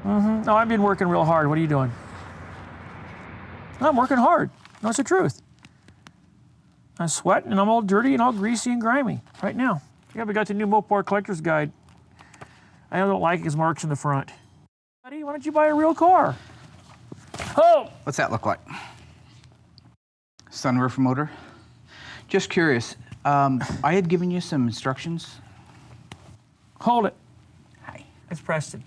No, I've been working real hard. What are you doing? No, I'm working hard. No, it's the truth. I'm sweating and I'm all dirty and all greasy and grimy right now. Yeah, we got the new Mopar Collector's Guide. I don't like his marks in the front. Buddy, why don't you buy a real car? Oh! What's that look like? Sunroof motor? Just curious, I had given you some instructions. Hold it. Hi. It's Preston.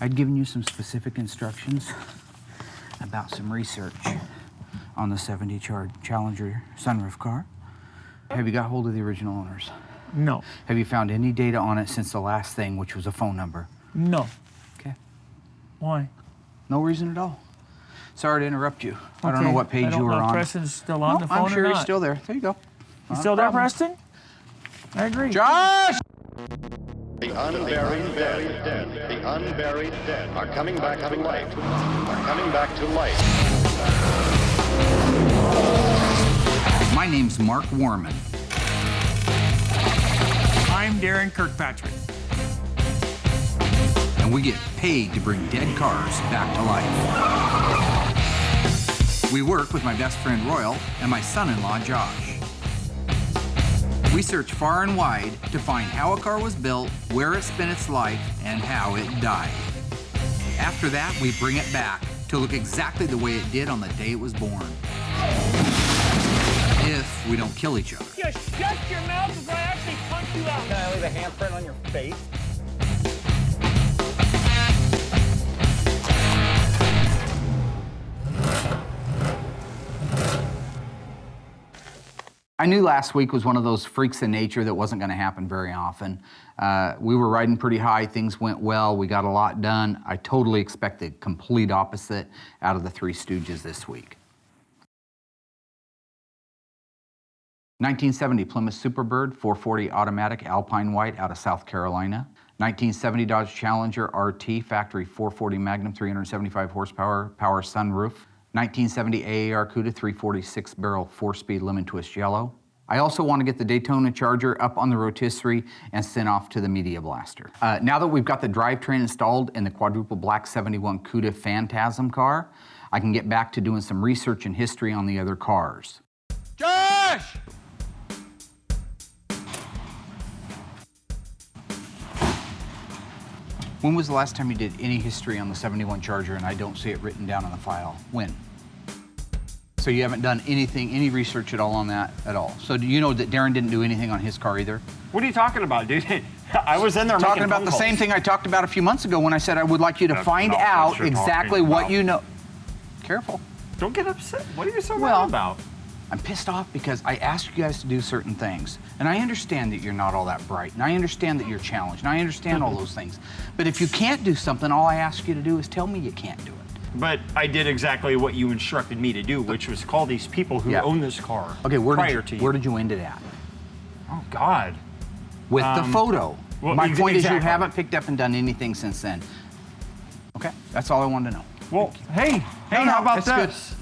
I'd given you some specific instructions about some research on the 70 Challenger sunroof car. Have you got hold of the original owners? No. Have you found any data on it since the last thing, which was a phone number? No. Okay. Why? No reason at all. Sorry to interrupt you. I don't know what page you were on. Preston's still on the phone I'm sure or he's not. still there. There you go. You still there, Preston? I agree. Josh! The unburied dead, the unburied dead are coming back to life, are coming back to life. My name's Mark Warman. I'm Darren Kirkpatrick. And we get paid to bring dead cars back to life. We work with my best friend Royal and my son-in-law Josh. We search far and wide to find how a car was built, where it spent its life, and how it died. After that, we bring it back to look exactly the way it did on the day it was born. If we don't kill each other. Just shut your mouth before I actually punch you out. Can I leave a handprint on your face? I knew last week was one of those freaks of nature that wasn't going to happen very often. We were riding pretty high, things went well, we got a lot done. I totally expect the complete opposite out of the Three Stooges this week. 1970 Plymouth Superbird 440 automatic Alpine White out of South Carolina. 1970 Dodge Challenger RT factory 440 Magnum 375 horsepower power sunroof. 1970 AAR Cuda 346 barrel 4-speed lemon twist yellow. I also want to get the Daytona Charger up on the rotisserie and sent off to the Media Blaster. Now that we've got the drivetrain installed in the quadruple black 71 Cuda Phantasm car, I can get back to doing some research and history on the other cars. Josh! When was the last time you did any history on the 71 Charger and I don't see it written down on the file? When? So you haven't done anything, any research at all on that at all? So do you know that Darren didn't do anything on his car either? What are you talking about, dude? I was in there Talking making about phone the calls. same thing I talked about a few months ago when I said I would like you to find not out what you're exactly talking what about. you know. Careful. Don't get upset. What are you so Well, mad about? I'm pissed off because I asked you guys to do certain things. And I understand that you're not all that bright. And I understand that you're challenged. And I understand all those things. But if you can't do something, all I ask you to do is tell me you can't do it. But I did exactly what you instructed me to do, which was call these people who Yeah. own this car Okay, prior where to you. did you end it at? Oh, God. With the photo. well, My point is you exactly. haven't picked up and done anything since then. Okay, that's all I wanted to know. Well, hey, No, how about it's good. this?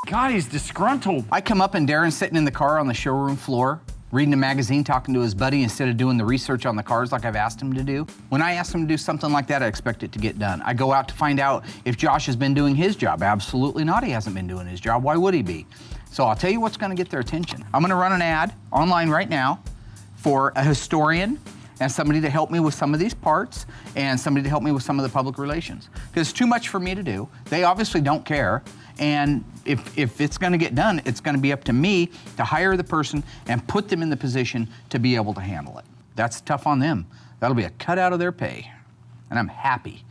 God, he's disgruntled. I come up and Darren's sitting in the car on the showroom floor, reading a magazine, talking to his buddy instead of doing the research on the cars like I've asked him to do. When I ask him to do something like that, I expect it to get done. I go out to find out if Josh has been doing his job. Absolutely not, he hasn't been doing his job. Why would he be? So I'll tell you what's gonna get their attention. I'm gonna run an ad online right now for a historian and somebody to help me with some of these parts and somebody to help me with some of the public relations. Because it's too much for me to do. They obviously don't care. And if it's gonna get done, it's gonna be up to me to hire the person and put them in the position to be able to handle it. That's tough on them. That'll be a cut out of their pay. And I'm happy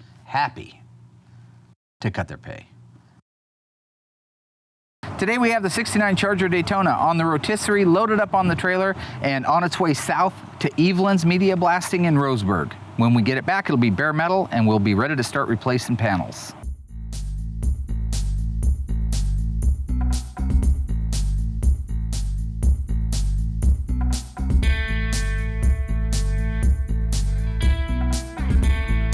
to cut their pay. Today we have the 69 Charger Daytona on the rotisserie, loaded up on the trailer, and on its way south to Evelyn's Media Blasting in Roseburg. When we get it back, it'll be bare metal, and we'll be ready to start replacing panels.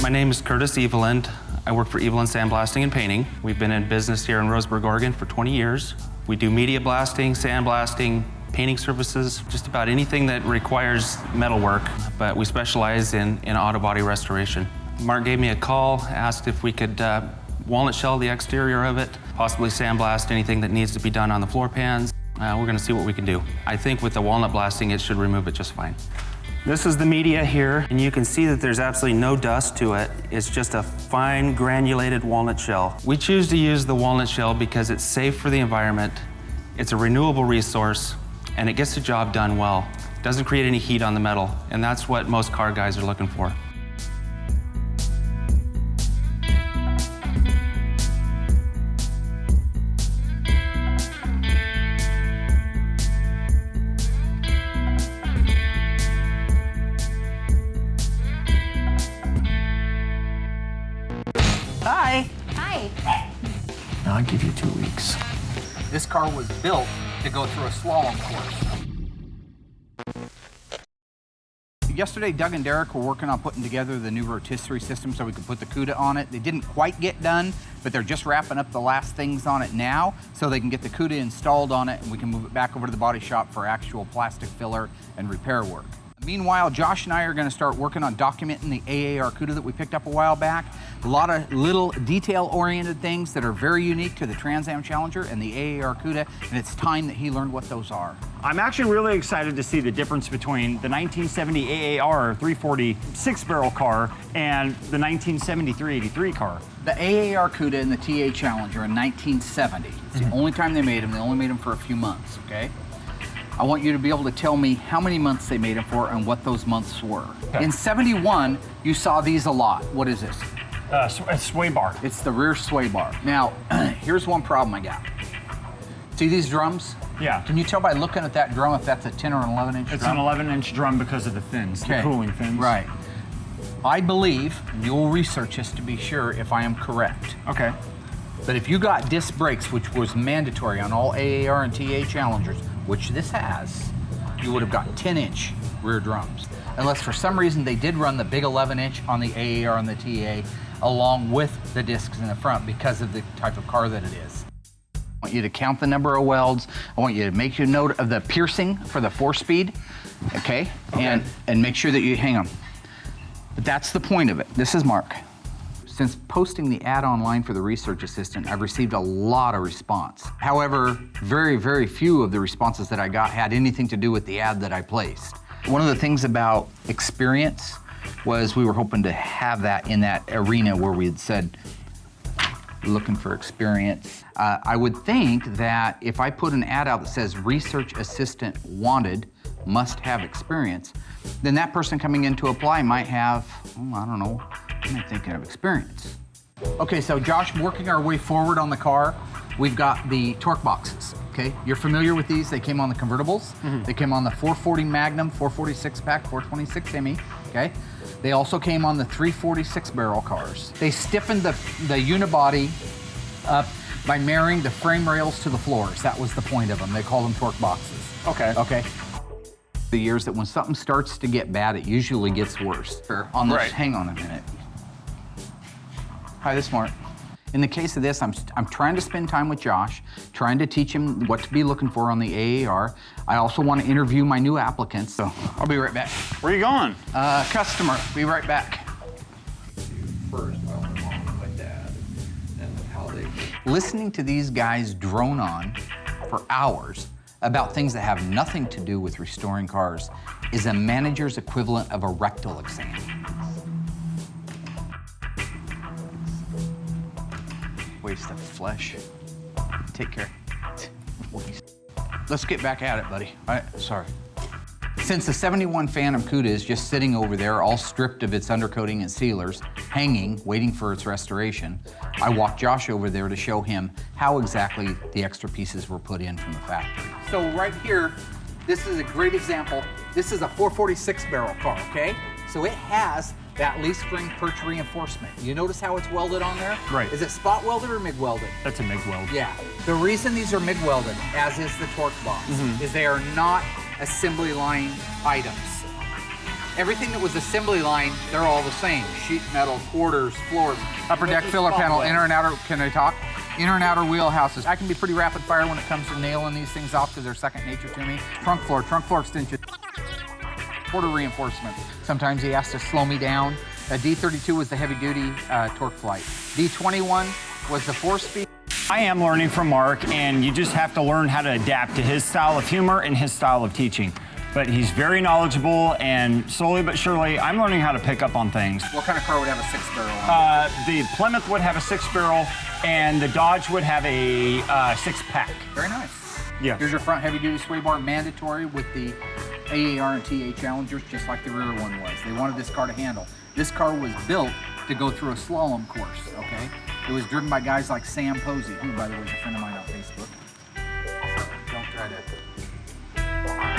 My name is Curtis Eveland. I work for Eveland Sandblasting and Painting. We've been in business here in Roseburg, Oregon for 20 years. We do media blasting, sandblasting, painting services, just about anything that requires metal work, but we specialize in auto body restoration. Mark gave me a call, asked if we could walnut shell the exterior of it, possibly sandblast anything that needs to be done on the floor pans. We're gonna see what we can do. I think with the walnut blasting, it should remove it just fine. This is the media here, and you can see that there's absolutely no dust to it. It's just a fine granulated walnut shell. We choose to use the walnut shell because it's safe for the environment, it's a renewable resource, and it gets the job done well. It doesn't create any heat on the metal, and that's what most car guys are looking for. Hi. Hi. Now I'll give you 2 weeks. This car was built to go through a slalom course. Yesterday, Doug and Derek were working on putting together the new rotisserie system so we could put the CUDA on it. They didn't quite get done, but they're just wrapping up the last things on it now so they can get the CUDA installed on it and we can move it back over to the body shop for actual plastic filler and repair work. Meanwhile, Josh and I are going to start working on documenting the AAR CUDA that we picked up a while back. A lot of little detail-oriented things that are very unique to the Trans Am Challenger and the AAR CUDA, and it's time that he learned what those are. I'm actually really excited to see the difference between the 1970 AAR 340 6-barrel car and the 1970 383 car. The AAR CUDA and the TA Challenger in 1970. It's the only time they made them. They only made them for a few months, okay? I want you to be able to tell me how many months they made them for and what those months were. Okay. In 71, you saw these a lot. What is this? A sway bar. It's the rear sway bar. Now, here's one problem I got. See these drums? Yeah. Can you tell by looking at that drum if that's a 10 or an 11-inch drum? It's an 11-inch drum because of the fins, the cooling fins. Right. I believe, and you'll research this to be sure if I am correct, Okay. but if you got disc brakes, which was mandatory on all AAR and TA Challengers, which this has, you would have got 10-inch rear drums. Unless for some reason they did run the big 11-inch on the AAR and the TA along with the discs in the front because of the type of car that it is. I want you to count the number of welds. I want you to make a note of the piercing for the 4-speed, okay? And make sure that you, hang on. But that's the point of it. This is Mark. Since posting the ad online for the research assistant, I've received a lot of response. However, very, very few of the responses that I got had anything to do with the ad that I placed. One of the things about experience was we were hoping to have that in that arena where we had said, looking for experience. I would think that if I put an ad out that says research assistant wanted, must have experience, then that person coming in to apply might have, I don't know, I'm not thinking of experience. Okay, so Josh, working our way forward on the car, we've got the torque boxes, okay? You're familiar with these, they came on the convertibles, They came on the 440 Magnum, 446 pack, 426 ME, okay? They also came on the 346 barrel cars. They stiffened the unibody up by marrying the frame rails to the floors. That was the point of them. They call them torque boxes. Okay. Okay. The years that when something starts to get bad, it usually gets worse. On this, Right. hang on a minute. Hi, this is Mark. In the case of this, I'm trying to spend time with Josh, trying to teach him what to be looking for on the AAR. I also want to interview my new applicants, so I'll be right back. Where are you going? Customer, be right back. Listening to these guys drone on for hours about things that have nothing to do with restoring cars is a manager's equivalent of a rectal exam. Waste of flesh. Take care. Let's get back at it, buddy. Sorry. Since the 71 Phantom CUDA is just sitting over there, all stripped of its undercoating and sealers, hanging, waiting for its restoration, I walked Josh over there to show him how exactly the extra pieces were put in from the factory. So right here, this is a great example. This is a 446 barrel car, okay? So it has that leaf spring perch reinforcement. You notice how it's welded on there? Right. Is it spot welded or MIG welded? That's a MIG weld. Yeah. The reason these are MIG welded, as is the torque box, is they are not assembly line items. Everything that was assembly line, they're all the same. Sheet metal, quarters, floors. Upper deck filler panel, inner and outer, can I talk? Inner and outer wheelhouses. I can be pretty rapid fire when it comes to nailing these things off because they're second nature to me. Trunk floor extension. Quarter reinforcement. Sometimes he has to slow me down. A D32 was the heavy duty torque flight. D21 was the 4-speed. I am learning from Mark, and you just have to learn how to adapt to his style of humor and his style of teaching. But he's very knowledgeable, and slowly but surely, I'm learning how to pick up on things. What kind of car would have a 6-barrel? The Plymouth would have a 6-barrel, and the Dodge would have a 6-pack. Very nice. Yeah. Here's your front heavy duty sway bar, mandatory with the AAR and TA Challengers, just like the rear one was. They wanted this car to handle. This car was built to go through a slalom course, okay? It was driven by guys like Sam Posey, who, by the way, is a friend of mine on Facebook. So don't try to.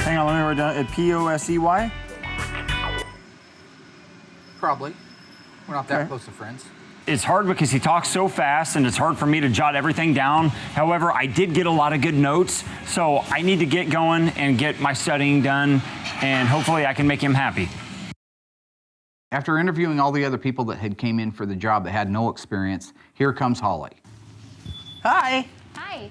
Hang on, let me write down. P-O-S-E-Y? Probably. We're not that Okay. close to friends. It's hard because he talks so fast, and it's hard for me to jot everything down. However, I did get a lot of good notes, so I need to get going and get my studying done, and hopefully I can make him happy. After interviewing all the other people that had came in for the job that had no experience, here comes Holly. Hi. Hi.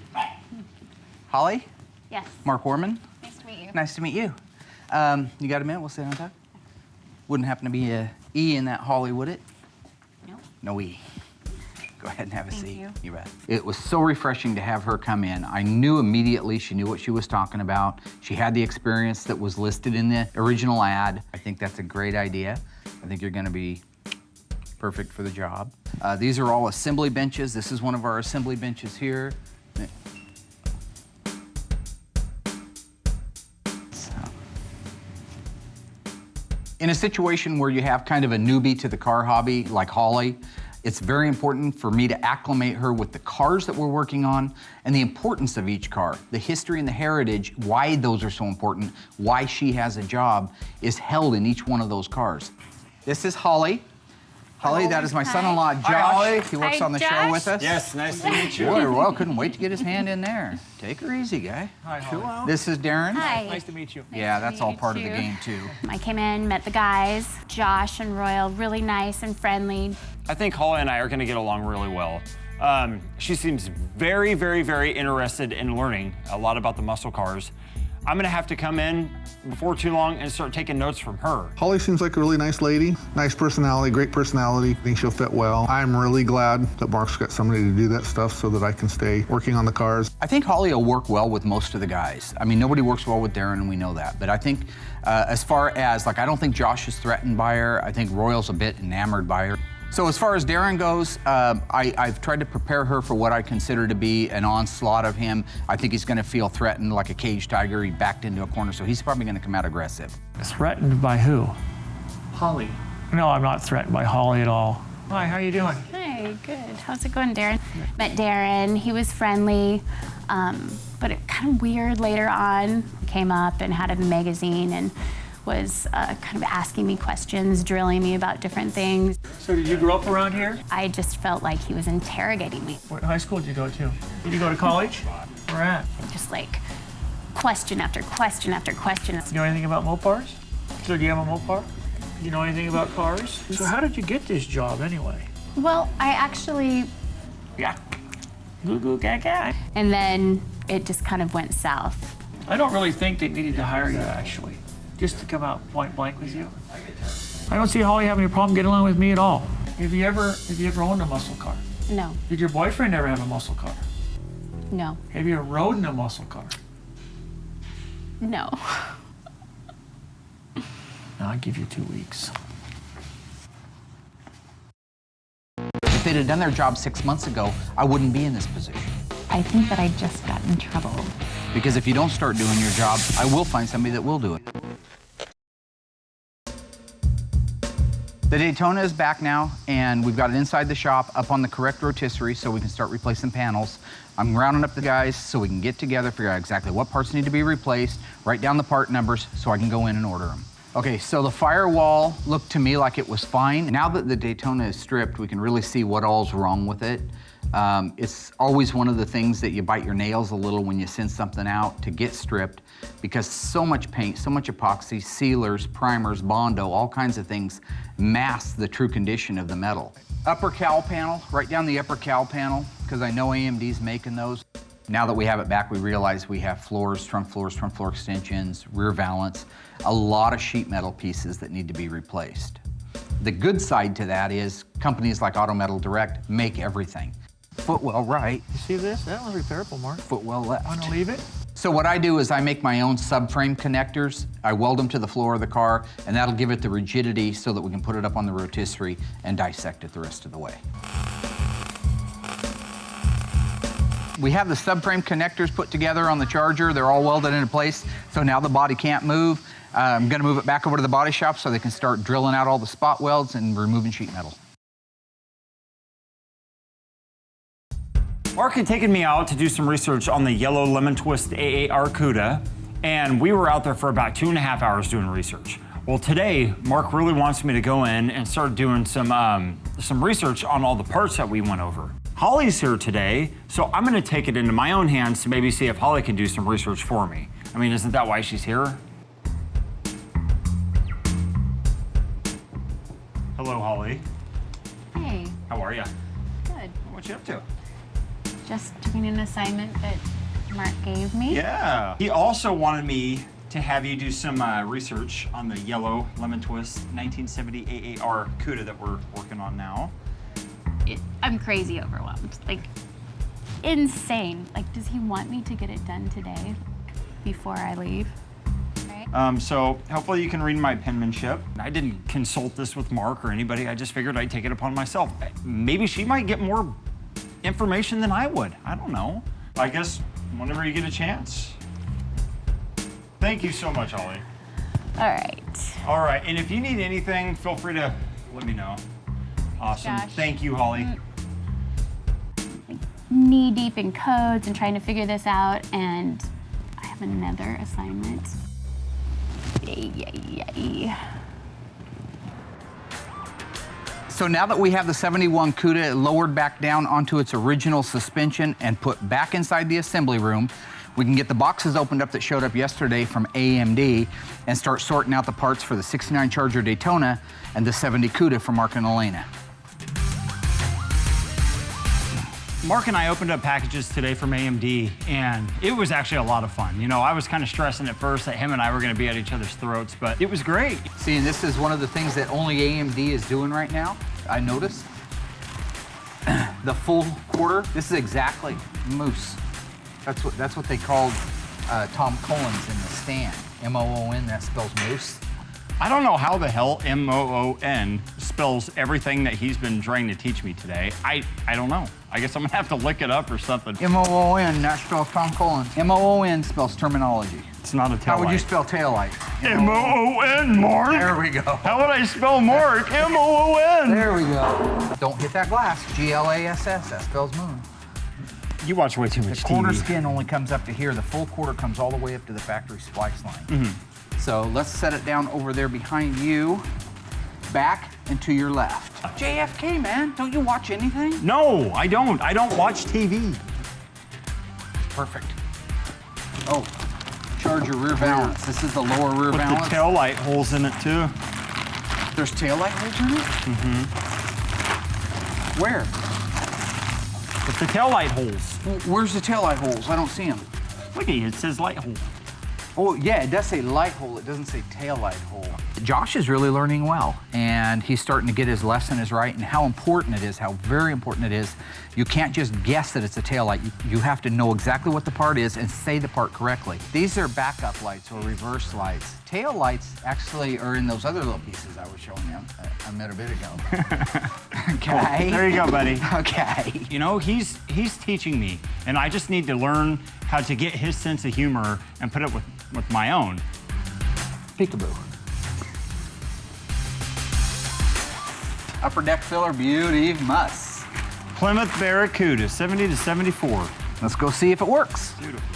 Holly? Yes. Mark Warman? Nice to meet you. Nice to meet you. You got a minute? We'll sit down and talk. Wouldn't happen to be a E in that Holly, would it? No. No E. Go ahead and have a Thank seat. you. You bet. It was so refreshing to have her come in. I knew immediately she knew what she was talking about. She had the experience that was listed in the original ad. I think that's a great idea. I think you're going to be perfect for the job. These are all assembly benches. This is one of our assembly benches here. In a situation where you have kind of a newbie to the car hobby like Holly, it's very important for me to acclimate her with the cars that we're working on and the importance of each car. The history and the heritage, why those are so important, why she has a job, is held in each one of those cars. This is Holly. Holly, that is my son-in-law, Josh. Holly. He works Hi, on the show Josh. with us. Yes, nice to meet you. Boy, well, couldn't wait to get his hand in there. Take her easy, guy. Hi, Holly. This is Darren. Hi. Nice to meet you. Yeah, to that's meet all you part of the too. game, too. I came in, met the guys, Josh and Royal, really nice and friendly. I think Holly and I are going to get along really well. She seems very, very, very interested in learning a lot about the muscle cars. I'm going to have to come in before too long and start taking notes from her. Holly seems like a really nice lady, nice personality, great personality. I think she'll fit well. I'm really glad that Mark's got somebody to do that stuff so that I can stay working on the cars. I think Holly will work well with most of the guys. I mean, nobody works well with Darren, and we know that. But I think as far as, like, I don't think Josh is threatened by her. I think Royal's a bit enamored by her. So as far as Darren goes, I've tried to prepare her for what I consider to be an onslaught of him. I think he's gonna feel threatened like a caged tiger. He backed into a corner, so he's probably gonna come out aggressive. Threatened by who? Holly. No, I'm not threatened by Holly at all. Hi, how you doing? Hi, good. How's it going, Darren? Met Darren, he was friendly, but it kind of weird later on. Came up and had a magazine and was kind of asking me questions, drilling me about different things. So did you grow up around here? I just felt like he was interrogating me, What high school did you go to? Did you go to college? Where at? just like question after question after question. You know anything about Mopars? So do you have a Mopar? Do you know anything about cars? So how did you get this job anyway? Well, I actually, Yeah. Goo goo gaga. and then it just kind of went south. I don't really think they needed to hire you actually, just to come out point blank with you. I don't see Holly having a problem getting along with me at all. Have you ever owned a muscle car? No, Did your boyfriend ever have a muscle car? no, Have you ever rode in a muscle car? no. No, I'll give you 2 weeks. If they'd have done their job 6 months ago, I wouldn't be in this position. I think that I just got in trouble. Because if you don't start doing your job, I will find somebody that will do it. The Daytona is back now, and we've got it inside the shop up on the correct rotisserie so we can start replacing panels. I'm rounding up the guys so we can get together, figure out exactly what parts need to be replaced, write down the part numbers so I can go in and order them. Okay, so the firewall looked to me like it was fine. Now that the Daytona is stripped, we can really see what all's wrong with it. It's always one of the things that you bite your nails a little when you send something out to get stripped because so much paint, so much epoxy, sealers, primers, Bondo, all kinds of things mask the true condition of the metal. Upper cowl panel, right down the upper cowl panel, because I know AMD's making those. Now that we have it back, we realize we have floors, trunk floor extensions, rear valance, a lot of sheet metal pieces that need to be replaced. The good side to that is companies like Auto Metal Direct make everything. Footwell right, You see this? That one's repairable, Mark. footwell left. Want to leave it? So what I do is I make my own subframe connectors. I weld them to the floor of the car, and that'll give it the rigidity so that we can put it up on the rotisserie and dissect it the rest of the way. We have the subframe connectors put together on the Charger. They're all welded into place, so now the body can't move. I'm gonna move it back over to the body shop so they can start drilling out all the spot welds and removing sheet metal. Mark had taken me out to do some research on the yellow lemon twist AAR CUDA, and we were out there for about 2.5 hours doing research. Well, today, Mark really wants me to go in and start doing some research on all the parts that we went over. Holly's here today, so I'm gonna take it into my own hands to maybe see if Holly can do some research for me. I mean, isn't that why she's here? Hello, Holly. Hey, How are you? good. What you up to? Just doing an assignment that Mark gave me. Yeah. He also wanted me to have you do some research on the yellow lemon twist 1970 AAR CUDA that we're working on now. I'm crazy overwhelmed. Like, insane. Like, does he want me to get it done today before I leave? Right? So hopefully you can read my penmanship. I didn't consult this with Mark or anybody. I just figured I'd take it upon myself. Maybe she might get more information than I would. I don't know. I guess whenever you get a chance. Thank you so much, Holly. All right. All right, and if you need anything, feel free to let me know. Awesome. Josh. Thank you, Holly. Knee deep in codes and trying to figure this out, and I have another assignment. Yay. So now that we have the 71 CUDA lowered back down onto its original suspension and put back inside the assembly room, we can get the boxes opened up that showed up yesterday from AMD and start sorting out the parts for the 69 Charger Daytona and the 70 CUDA from Mark and Elena. Mark and I opened up packages today from AMD, and it was actually a lot of fun. You know, I was kind of stressing at first that him and I were going to be at each other's throats, but it was great. See, and this is one of the things that only AMD is doing right now, I noticed. The full quarter, this is exactly moose. That's what they called Tom Collins in the stand. M-O-O-N, that spells moose. I don't know how the hell M-O-O-N spells everything that he's been trying to teach me today. I don't know. I guess I'm gonna have to look it up or something. M-O-O-N, that spells Tom Collins. M-O-O-N spells terminology. It's not a tail How would light. you spell taillight? M-O-O-N, Mark. There we go. How would I spell Mark? M-O-O-N. There we go. Don't hit that glass. G-L-A-S-S, that spells moon. You watch way too much The quarter TV. skin only comes up to here. The full quarter comes all the way up to the factory splice line. So let's set it down over there behind you, back and to your left. JFK, man, don't you watch anything? No, I don't. I don't watch TV. Perfect. Oh, Charger rear valance. This is the lower rear With valance. the tail light holes in it too. There's tail light holes in it? Where? With the tail light holes. Where's the tail light holes? I don't see them. Look at you, it says light hole. Oh, yeah, it does say light hole. It doesn't say tail light hole. Josh is really learning well, and he's starting to get his lesson is right and how important it is, how very important it is. You can't just guess that it's a tail light. You have to know exactly what the part is and say the part correctly. These are backup lights or reverse lights. Tail lights actually are in those other little pieces I was showing you a minute ago. Okay. There you go, buddy. Okay. You know, he's teaching me, and I just need to learn how to get his sense of humor and put it with my own. Peekaboo. Upper deck filler beauty must. Plymouth Barracuda, 70 to 74. Let's go see if it works. Beautiful.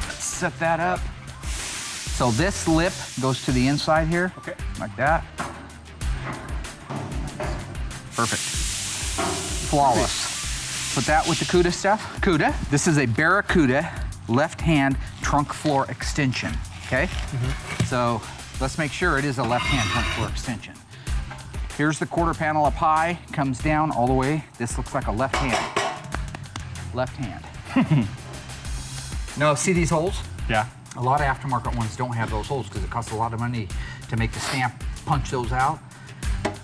Let's set that up. So this lip goes to the inside here. Okay. Like that. Perfect. Flawless. Put that with the CUDA stuff. CUDA. This is a Barracuda left-hand trunk floor extension, okay? So let's make sure it is a left-hand trunk floor extension. Here's the quarter panel up high, comes down all the way. This looks like a left hand. left hand. No, see these holes? Yeah. A lot of aftermarket ones don't have those holes because it costs a lot of money to make the stamp punch those out.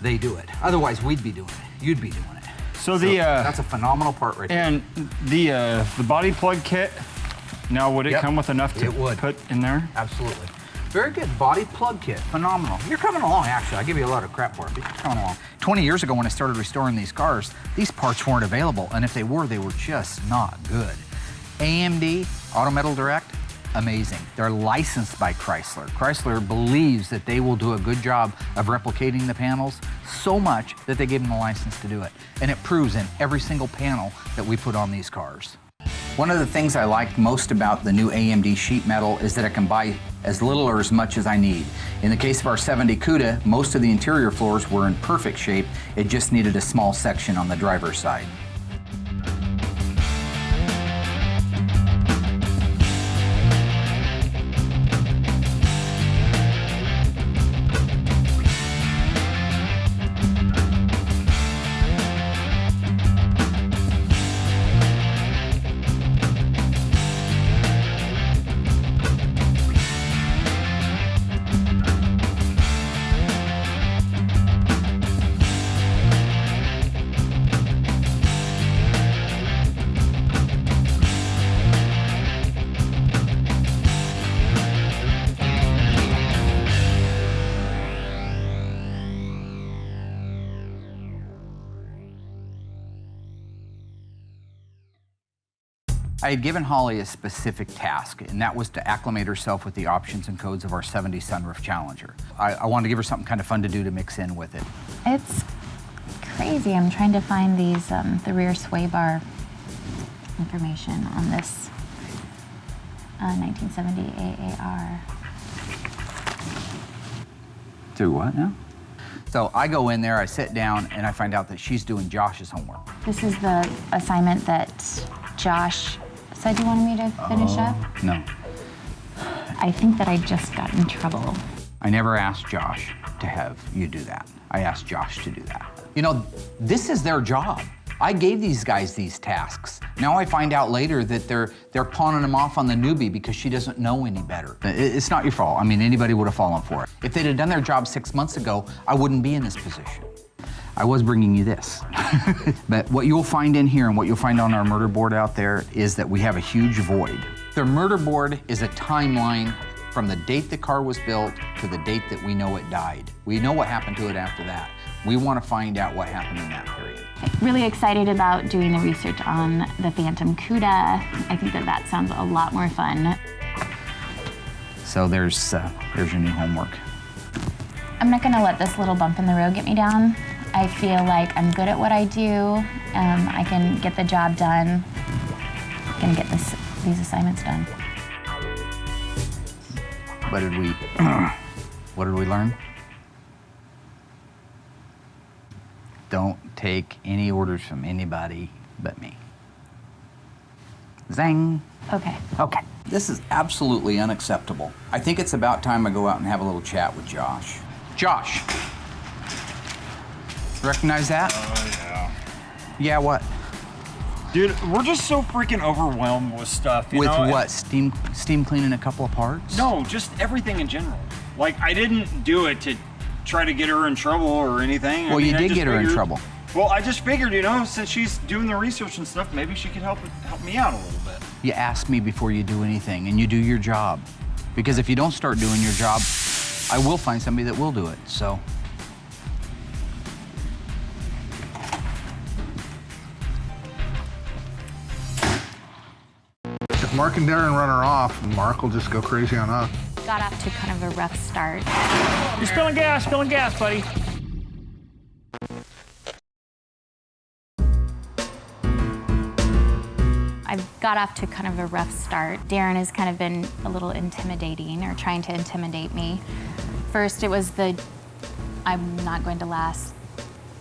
They do it. Otherwise, we'd be doing it. You'd be doing it. So that's a phenomenal part right there. And the body plug kit, now would it Yep, come with enough to it would. put in there? Absolutely. Very good body plug kit, phenomenal. You're coming along, actually. I give you a lot of crap for it, but you're coming along. 20 years ago when I started restoring these cars, these parts weren't available, and if they were just not good. AMD, Auto Metal Direct, amazing. They're licensed by Chrysler. Chrysler believes that they will do a good job of replicating the panels so much that they give them the license to do it. And it proves in every single panel that we put on these cars. One of the things I like most about the new AMD sheet metal is that I can buy as little or as much as I need. In the case of our 70 CUDA, most of the interior floors were in perfect shape. It just needed a small section on the driver's side. I had given Holly a specific task, and that was to acclimate herself with the options and codes of our 70 Sunroof Challenger. I wanted to give her something kind of fun to do to mix in with it. It's crazy. I'm trying to find these, the rear sway bar information on this 1970 AAR. Do what now? So I go in there, I sit down, and I find out that she's doing Josh's homework. This is the assignment that Josh said you wanted me to finish up? No. I think that I just got in trouble. I never asked Josh to have you do that. I asked Josh to do that. You know, this is their job. I gave these guys these tasks. Now I find out later that they're pawning them off on the newbie because she doesn't know any better. It's not your fault. I mean, anybody would have fallen for it. If they'd have done their job 6 months ago, I wouldn't be in this position. I was bringing you this. But what you'll find in here and what you'll find on our murder board out there is that we have a huge void. The murder board is a timeline from the date the car was built to the date that we know it died. We know what happened to it after that. We want to find out what happened in that period. Really excited about doing the research on the Phantom CUDA. I think that that sounds a lot more fun. So there's your new homework. I'm not gonna let this little bump in the road get me down. I feel like I'm good at what I do. I can get the job done. I can get these assignments done. What did we learn? Don't take any orders from anybody but me. Zang. Okay. Okay. This is absolutely unacceptable. I think it's about time I go out and have a little chat with Josh. Josh. Recognize that? Oh, yeah. Yeah, what? Dude, we're just so freaking overwhelmed with stuff. With what? Steam cleaning a couple of parts? No, just everything in general. Like, I didn't do it to try to get her in trouble or anything. Well, you did get her in trouble. Well, I just figured, since she's doing the research and stuff, maybe she could help me out a little bit. You ask me before you do anything, and you do your job. Because if you don't start doing your job, I will find somebody that will do it, so. If Mark and Darren run her off, Mark will just go crazy on us. Got off to kind of a rough start. You're spilling gas, buddy. I've got off to kind of a rough start. Darren has kind of been a little intimidating or trying to intimidate me. First, it was the I'm not going to last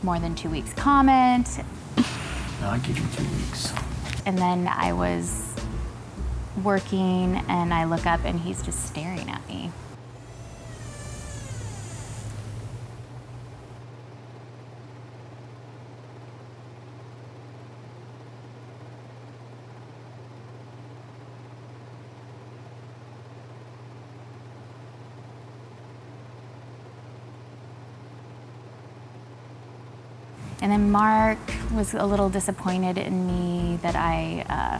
more than 2 weeks comment. I'll give you 2 weeks. And then I was working and I look up and he's just staring at me. And then Mark was a little disappointed in me that I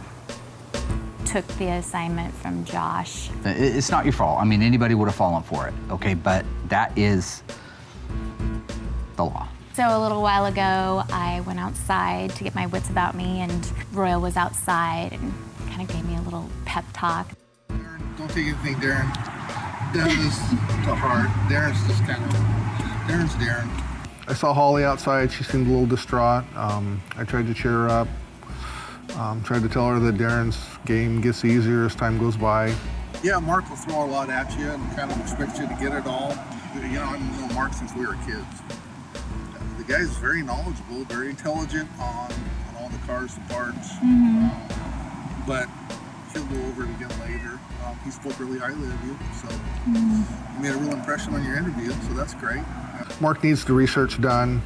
took the assignment from Josh. It's not your fault. I mean, anybody would have fallen for it, okay? But that is the law. So a little while ago, I went outside to get my wits about me, and Royal was outside and kind of gave me a little pep talk. Darren, don't take anything, Darren. Darren is to heart. Darren's just kind of, Darren's Darren. I saw Holly outside. She seemed a little distraught. I tried to cheer her up. Tried to tell her that Darren's game gets easier as time goes by. Yeah, Mark will throw a lot at you and kind of expect you to get it all. You know, I've known Mark since we were kids. The guy's very knowledgeable, very intelligent on all the cars and parts. But he'll go over it again later. He spoke really highly of you, so you made a real impression on your interview, so that's great. Mark needs the research done.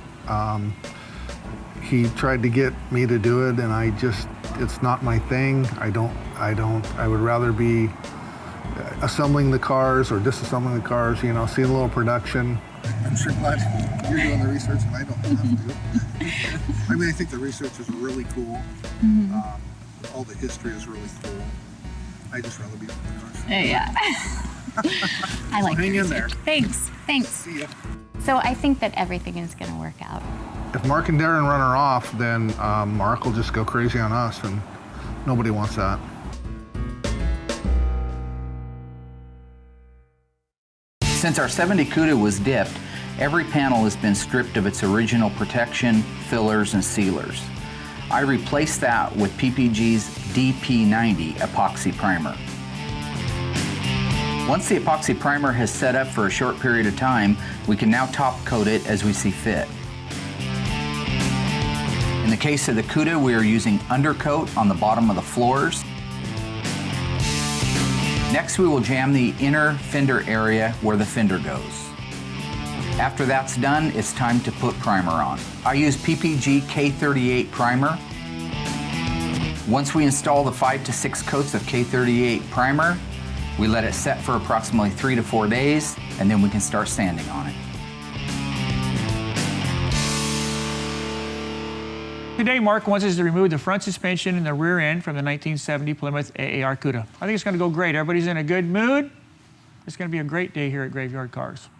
He tried to get me to do it, and it's not my thing. I would rather be assembling the cars or disassembling the cars, you know, seeing a little production. I'm sure glad you're doing the research and I don't have to. I mean, I think the research is really cool. All the history is really cool. I just rather be on the cars. Yeah. I like hang in there. Thanks. See ya. So I think that everything is going to work out. If Mark and Darren run her off, then Mark will just go crazy on us, and nobody wants that. Since our 70 CUDA was dipped, every panel has been stripped of its original protection, fillers, and sealers. I replaced that with PPG's DP90 epoxy primer. Once the epoxy primer has set up for a short period of time, we can now top coat it as we see fit. In the case of the CUDA, we are using undercoat on the bottom of the floors. Next, we will jam the inner fender area where the fender goes. After that's done, it's time to put primer on. I use PPG K38 primer. Once we install the 5 to 6 coats of K38 primer, we let it set for approximately 3 to 4 days, and then we can start sanding on it. Today, Mark wants us to remove the front suspension and the rear end from the 1970 Plymouth AAR CUDA. I think it's going to go great. Everybody's in a good mood. It's going to be a great day here at Graveyard Cars.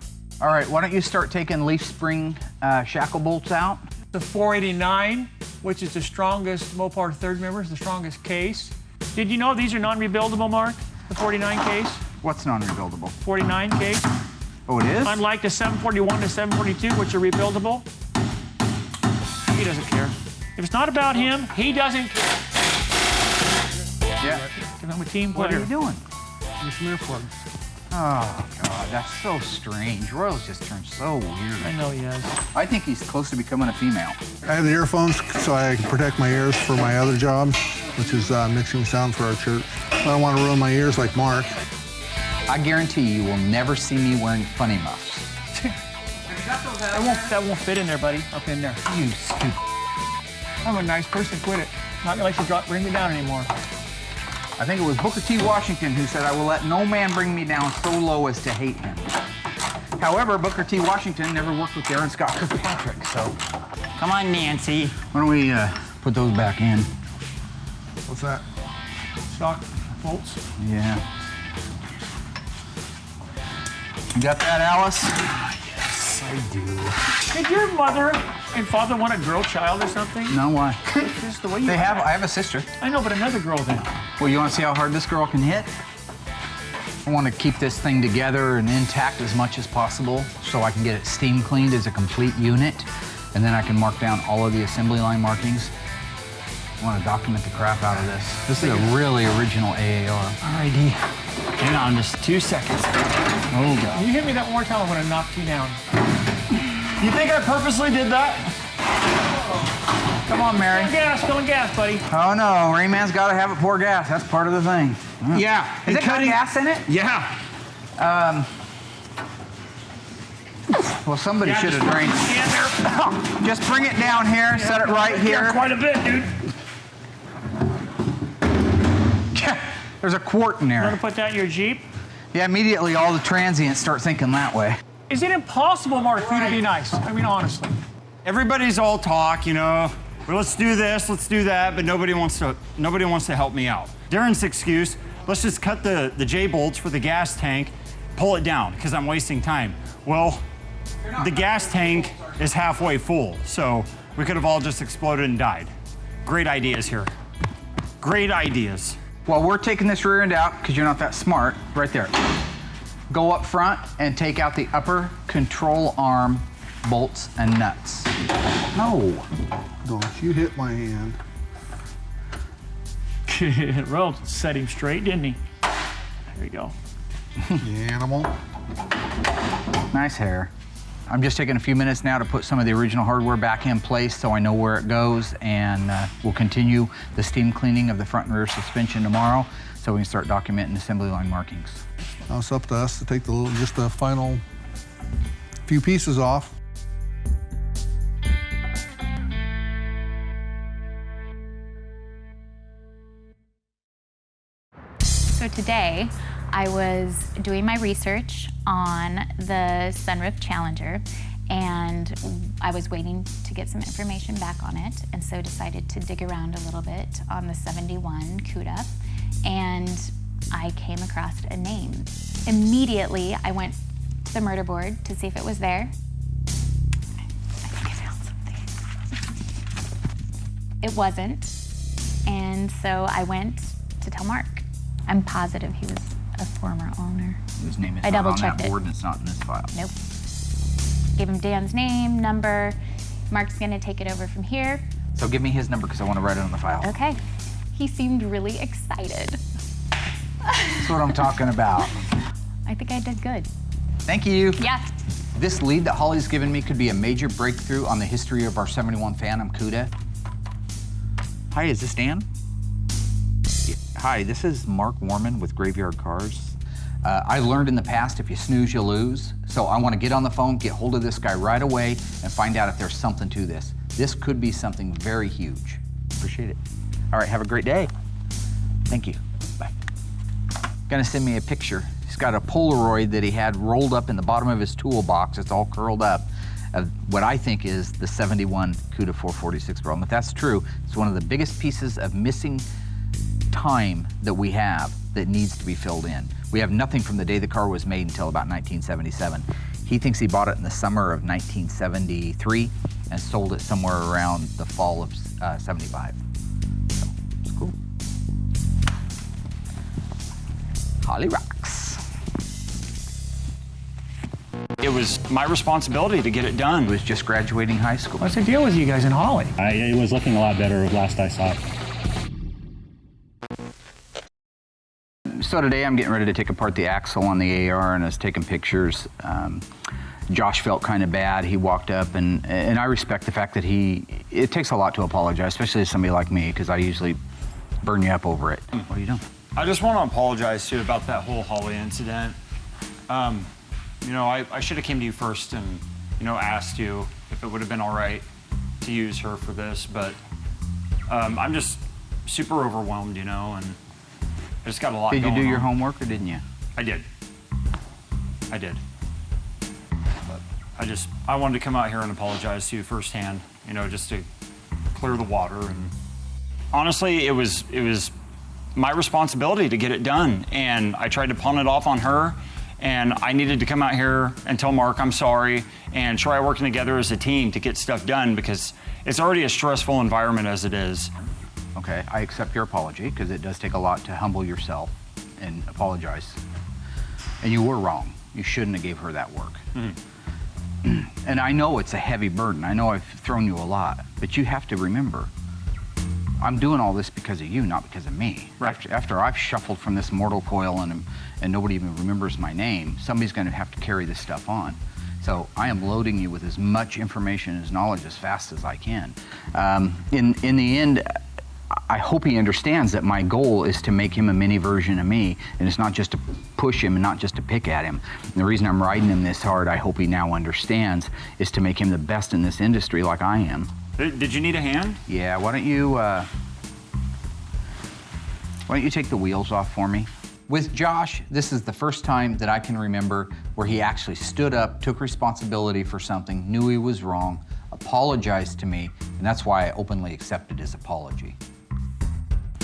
All right, why don't you start taking leaf spring shackle bolts out? The 489, which is the strongest Mopar third member, is the strongest case. Did you know these are non-rebuildable, Mark? The 49 case? What's non-rebuildable? 49 case. Oh, it is? Unlike the 741 to 742, which are rebuildable. He doesn't care. If it's not about him, he doesn't care. Yeah. I'm a team player. What are you doing? Your smear plugs. Oh, God, that's so strange. Royal's just turned so weird. I know he has. I think he's close to becoming a female. I have the earphones so I can protect my ears for my other job, which is mixing sound for our church. I don't want to ruin my ears like Mark. I guarantee you will never see me wearing funny muffs. That won't fit in there, buddy. Up in there. You stupid. I'm a nice person. Quit it. Not gonna let you bring me down anymore. I think it was Booker T. Washington who said, "I will let no man bring me down so low as to hate him." However, Booker T. Washington never worked with Darren Scott Kirkpatrick, so. Come on, Nancy. Why don't we put those back in? What's that? Shock bolts. Yeah. You got that, Alice? Yes, I do. Did your mother and father want a girl child or something? No, why? It's just the way you I have a sister. I know, but another girl then. Well, you want to see how hard this girl can hit? I want to keep this thing together and intact as much as possible so I can get it steam cleaned as a complete unit, and then I can mark down all of the assembly line markings. I want to document the crap out of this. This is a really original AAR. Alrighty. Hang on just 2 seconds. Oh, God. You hit me that one more time, I'm gonna knock you down. You think I purposely did that? Come on, Mary. Filling gas, buddy. Oh, no. Rayman's got to have it pour gas. That's part of the thing. Yeah. Is it got gas in it? Yeah. Well, somebody should have drained it. Stand there. Just bring it down here, set it right Yeah, here. quite a bit, dude. There's a quart in You wanna there. put that in your Jeep? Yeah, immediately all the transients start thinking that way. Is it impossible, Mark, for you to be nice? I mean, honestly. Everybody's all talk, you know, well, let's do this, let's do that, but nobody wants to help me out. Darren's excuse, let's just cut the J-bolts for the gas tank, pull it down, because I'm wasting time. Well, the gas tank is halfway full, so we could have all just exploded and died. Great ideas here. Great ideas. While we're taking this rear end out, because you're not that smart, right there. Go up front and take out the upper control arm bolts and nuts. No. Don't you hit my hand. Well, set him straight, didn't he? There you go. You animal. Nice hair. I'm just taking a few minutes now to put some of the original hardware back in place so I know where it goes, and we'll continue the steam cleaning of the front and rear suspension tomorrow so we can start documenting assembly line markings. Now it's up to us to take just the final few pieces off. So today, I was doing my research on the sunroof Challenger, and I was waiting to get some information back on it, and so decided to dig around a little bit on the 71 CUDA, and I came across a name. Immediately, I went to the murder board to see if it was there. I think I found something. It wasn't, and so I went to tell Mark. I'm positive he was a former owner. His name is I not on double-checked that it. board and it's not in this file. Nope. Gave him Dan's name, number. Mark's gonna take it over from here. So give me his number because I want to write it on the file. Okay. He seemed really excited. That's what I'm talking about. I think I did good. Thank you. Yeah. This lead that Holly's given me could be a major breakthrough on the history of our 71 Phantom CUDA. Hi, is this Dan? Hi, this is Mark Warman with Graveyard Carz. I learned in the past, if you snooze, you lose. So I want to get on the phone, get hold of this guy right away, and find out if there's something to this. This could be something very huge. Appreciate it. All right, have a great day. Thank you. Bye. Gonna send me a picture. He's got a Polaroid that he had rolled up in the bottom of his toolbox. It's all curled up. Of what I think is the 71 CUDA 446 problem. If that's true, it's one of the biggest pieces of missing time that we have that needs to be filled in. We have nothing from the day the car was made until about 1977. He thinks he bought it in the summer of 1973 and sold it somewhere around the fall of 75. So, it's cool. Holly rocks. It was my responsibility to get it He done. was just graduating high school. What's the deal with you guys in Holly? It was looking a lot better last I saw it. So today I'm getting ready to take apart the axle on the AR, and I was taking pictures. Josh felt kind of bad. He walked up, and I respect the fact that it takes a lot to apologize, especially to somebody like me, because I usually burn you up over it. What are you doing? I just want to apologize to you about that whole Holly incident. You know, I should have came to you first and, you know, asked you if it would have been all right to use her for this, but I'm just super overwhelmed, you know, and I just got a lot going on. Did you do your homework, or didn't you? I did. But I wanted to come out here and apologize to you firsthand, you know, just to clear the water. And honestly, it was my responsibility to get it done, and I tried to pawn it off on her, and I needed to come out here and tell Mark I'm sorry and try working together as a team to get stuff done, because it's already a stressful environment as it is. Okay, I accept your apology, because it does take a lot to humble yourself and apologize. And you were wrong. You shouldn't have gave her that work. Mm-hmm. And I know it's a heavy burden. I know I've thrown you a lot, but you have to remember, I'm doing all this because of you, not because of me. Right. After I've shuffled from this mortal coil and nobody even remembers my name, somebody's gonna have to carry this stuff on. So I am loading you with as much information as knowledge as fast as I can. In the end, I hope he understands that my goal is to make him a mini version of me, and it's not just to push him and not just to pick at him. And the reason I'm riding him this hard, I hope he now understands, is to make him the best in this industry like I am. Did you need a hand? Yeah, why don't you take the wheels off for me? With Josh, this is the first time that I can remember where he actually stood up, took responsibility for something, knew he was wrong, apologized to me, and that's why I openly accepted his apology.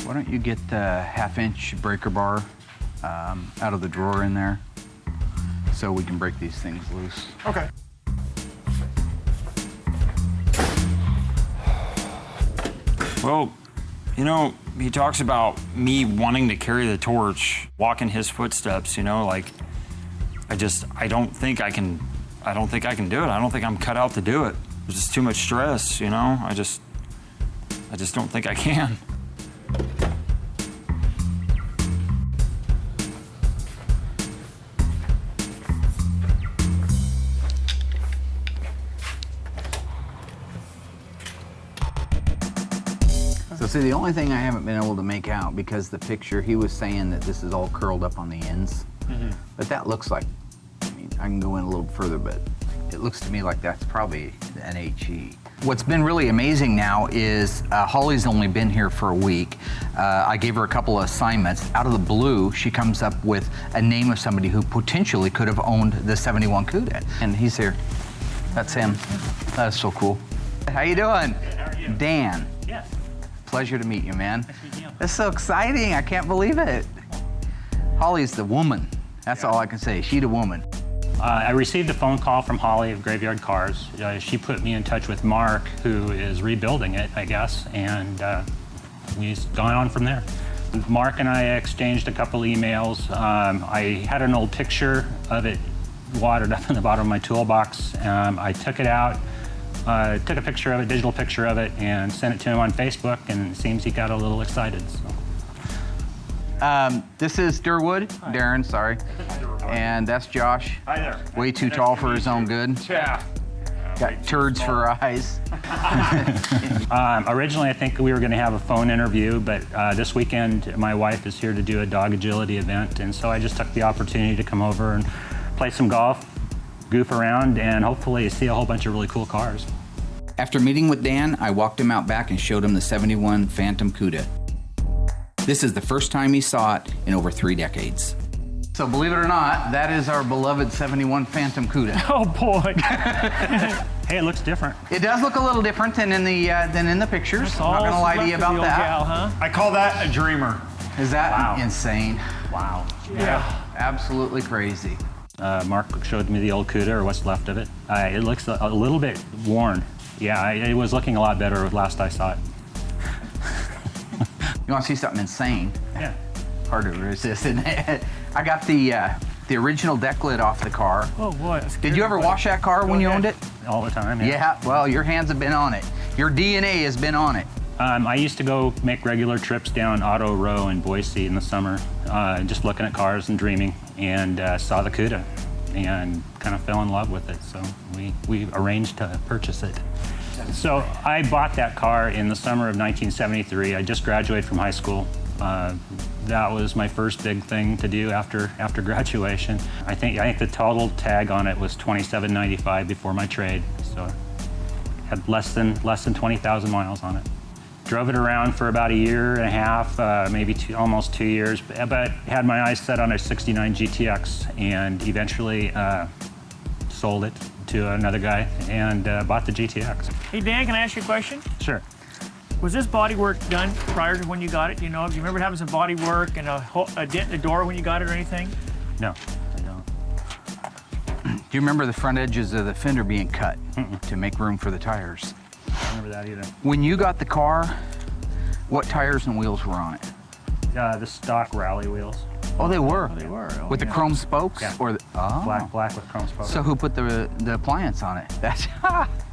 Why don't you get the 1/2-inch breaker bar out of the drawer in there so we can break these things loose. Okay. Well, you know, he talks about me wanting to carry the torch, walk in his footsteps, you know, like, I don't think I can do it. I don't think I'm cut out to do it. There's just too much stress, you know? I just don't think I can. So see, the only thing I haven't been able to make out, because the picture, he was saying that this is all curled up on the ends. But that looks like, I mean, I can go in a little further, but it looks to me like that's probably an HE. What's been really amazing now is Holly's only been here for a week. I gave her a couple of assignments. Out of the blue, she comes up with a name of somebody who potentially could have owned the 71 Cuda. And he's here. That's him. That is so cool. How you doing? Good, how are you? Dan. Yes. Pleasure to meet you, man. Nice to meet you. That's so exciting. I can't believe it. Holly's the woman. That's all I can say. She's the woman. I received a phone call from Holly of Graveyard Carz. She put me in touch with Mark, who is rebuilding it, I guess, and we've gone on from there. Mark and I exchanged a couple emails. I had an old picture of it watered up in the bottom of my toolbox. I took it out, took a picture of it, digital picture of it, and sent it to him on Facebook, and it seems he got a little excited. So. This is Durwood. Darren, sorry. And that's Josh. Hi there. Way too tall for his own good. Yeah. Got turds for eyes. Originally, I think we were going to have a phone interview, but this weekend, my wife is here to do a dog agility event, and so I just took the opportunity to come over and play some golf, goof around, and hopefully see a whole bunch of really cool cars. After meeting with Dan, I walked him out back and showed him the 71 Phantom Cuda. This is the first time he saw it in over 3 decades. So believe it or not, that is our beloved 71 Phantom Cuda. Oh boy! Hey, it looks different. It does look a little different than in the pictures. I'm not gonna lie to you about that. Gal, huh? I call that a dreamer. Is that Wow. insane? Wow. Yeah. Absolutely crazy. Mark showed me the old Cuda, or what's left of it. It looks a little bit worn. Yeah, it was looking a lot better last I saw it. You want to see something insane? Yeah. Hard to resist, isn't it? I got the original deck lid off the car. Oh boy. that's Did you scary, ever buddy. wash that car when you owned it? All the time. Yeah, well, your hands have been on it. Your DNA has been on it. I used to go make regular trips down Auto Row in Boise in the summer, just looking at cars and dreaming, and saw the Cuda and kind of fell in love with it. So we arranged to purchase it. So I bought that car in the summer of 1973. I just graduated from high school. That was my first big thing to do after graduation. I think the total tag on it was $27.95 before my trade. So it had less than 20,000 miles on it. Drove it around for about a year and a half, maybe almost 2 years, but had my eyes set on a 69 GTX and eventually sold it to another guy and bought the GTX. Hey, Dan, can I ask you a question? Sure. Was this body work done prior to when you got it? Do you know? Do you remember having some body work and a dent in the door when you got it or anything? No, I don't. Do you remember the front edges of the fender being cut to make room for the tires? I don't remember that either. When you got the car, what tires and wheels were on it? The stock rally wheels. Oh, they were. They were. Oh, With the yeah. chrome spokes? Yeah. Or Black with chrome spokes. So who put the appliance on it? That's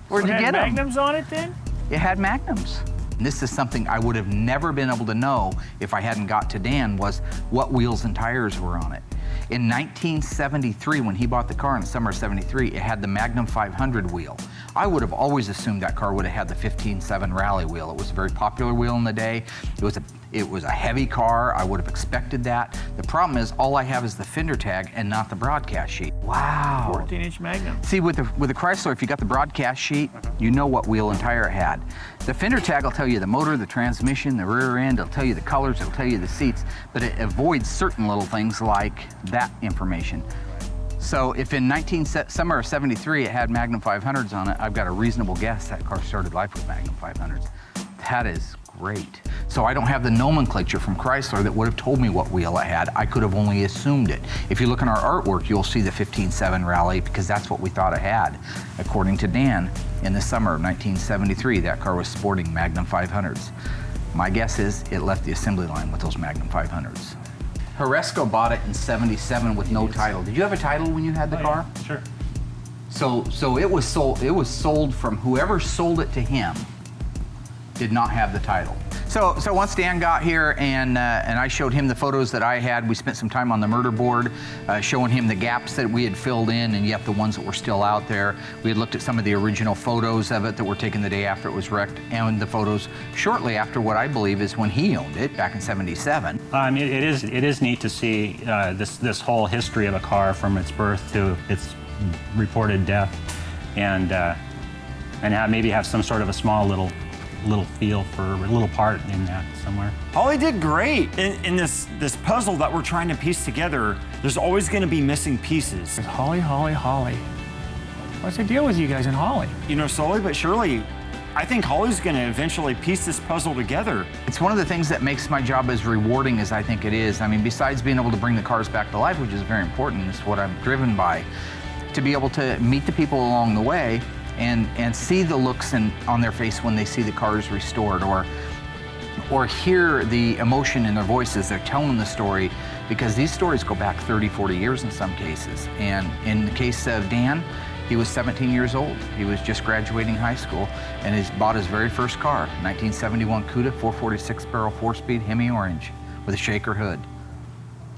where'd So you it get had them? magnums on it then? It had magnums. And this is something I would have never been able to know if I hadn't got to Dan, was what wheels and tires were on it. In 1973, when he bought the car in the summer of 73, it had the Magnum 500 wheel. I would have always assumed that car would have had the 15.7 rally wheel. It was a very popular wheel in the day. It was a heavy car. I would have expected that. The problem is all I have is the fender tag and not the broadcast sheet. Wow. 14-inch magnum. See, with the Chrysler, if you got the broadcast sheet, you know what wheel and tire it had. The fender tag will tell you the motor, the transmission, the rear end, it'll tell you the colors, it'll tell you the seats, but it avoids certain little things like that information. So if in summer of 73 it had Magnum 500s on it, I've got a reasonable guess that car started life with Magnum 500s. That is great. So I don't have the nomenclature from Chrysler that would have told me what wheel it had. I could have only assumed it. If you look in our artwork, you'll see the 15.7 Rally because that's what we thought it had. According to Dan, in the summer of 1973, that car was sporting Magnum 500s. My guess is it left the assembly line with those Magnum 500s. Horesco bought it in 77 with no title. Did you have a title when you had the car? Yeah, sure. So it was sold from whoever sold it to him did not have the title. So once Dan got here and I showed him the photos that I had, we spent some time on the murder board showing him the gaps that we had filled in and yet the ones that were still out there. We had looked at some of the original photos of it that were taken the day after it was wrecked and the photos shortly after what I believe is when he owned it back in 77. It is neat to see this whole history of a car from its birth to its reported death and maybe have some sort of a small little feel for a little part in that somewhere. Holly did great. In this puzzle that we're trying to piece together, there's always going to be missing pieces. Holly, Holly, Holly. What's the deal with you guys and Holly? You know, slowly but surely, I think Holly's going to eventually piece this puzzle together. It's one of the things that makes my job as rewarding as I think it is. I mean, besides being able to bring the cars back to life, which is very important, it's what I'm driven by, to be able to meet the people along the way and see the looks on their face when they see the cars restored, or hear the emotion in their voices. They're telling the story, because these stories go back 30, 40 years in some cases. And in the case of Dan, he was 17 years old. He was just graduating high school and bought his very first car, 1971 Cuda, 446 barrel, 4-speed Hemi orange with a shaker hood.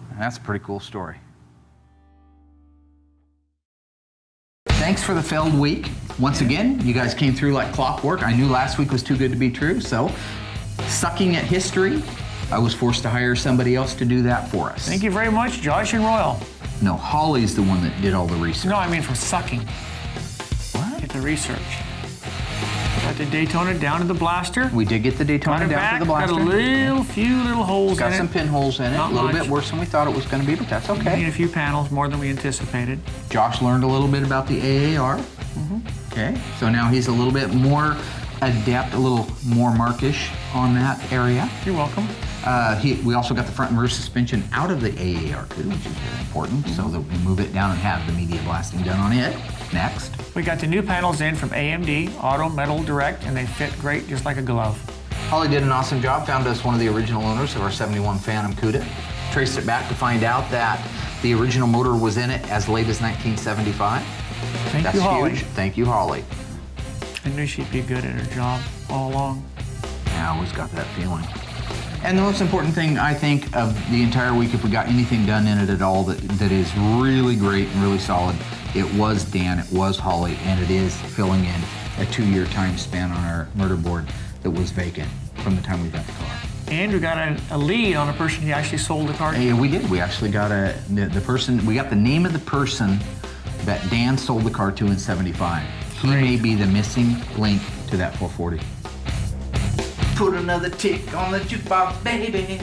And that's a pretty cool story. Thanks for the failed week. Once again, you guys came through like clockwork. I knew last week was too good to be true, so sucking at history, I was forced to hire somebody else to do that for us. Thank you very much, Josh and Royal. No, Holly's the one that did all the research. No, I mean from sucking. What? Get the research. Got the Daytona down to the blaster. We did get the Daytona down to the blaster. Got a few little holes in it. Got some pinholes in it. Not a little much. bit worse than we thought it was going to be, but that's okay. We need a few panels, more than we anticipated. Josh learned a little bit about the AAR. Okay, so now he's a little bit more adept, a little more markish on that area. You're welcome. We also got the front and rear suspension out of the AAR too, which is very important, so that we move it down and have the media blasting done on it. Next. We got the new panels in from AMD, Auto Metal Direct, and they fit great, just like a glove. Holly did an awesome job, found us one of the original owners of our 71 Phantom Cuda. Traced it back to find out that the original motor was in it as late as 1975. Thank you, Holly. Huge. Thank you, Holly. I knew she'd be good at her job all along. Yeah, I always got that feeling. And the most important thing, I think, of the entire week, if we got anything done in it at all that is really great and really solid, it was Dan, it was Holly, and it is filling in a 2-year time span on our murder board that was vacant from the time we got the car. And we got a lead on a person who actually sold the car. Yeah, we did. We actually got the person, we got the name of the person that Dan sold the car to in 75. He may be the missing link to that 440. Put another tick on the jukebox, baby.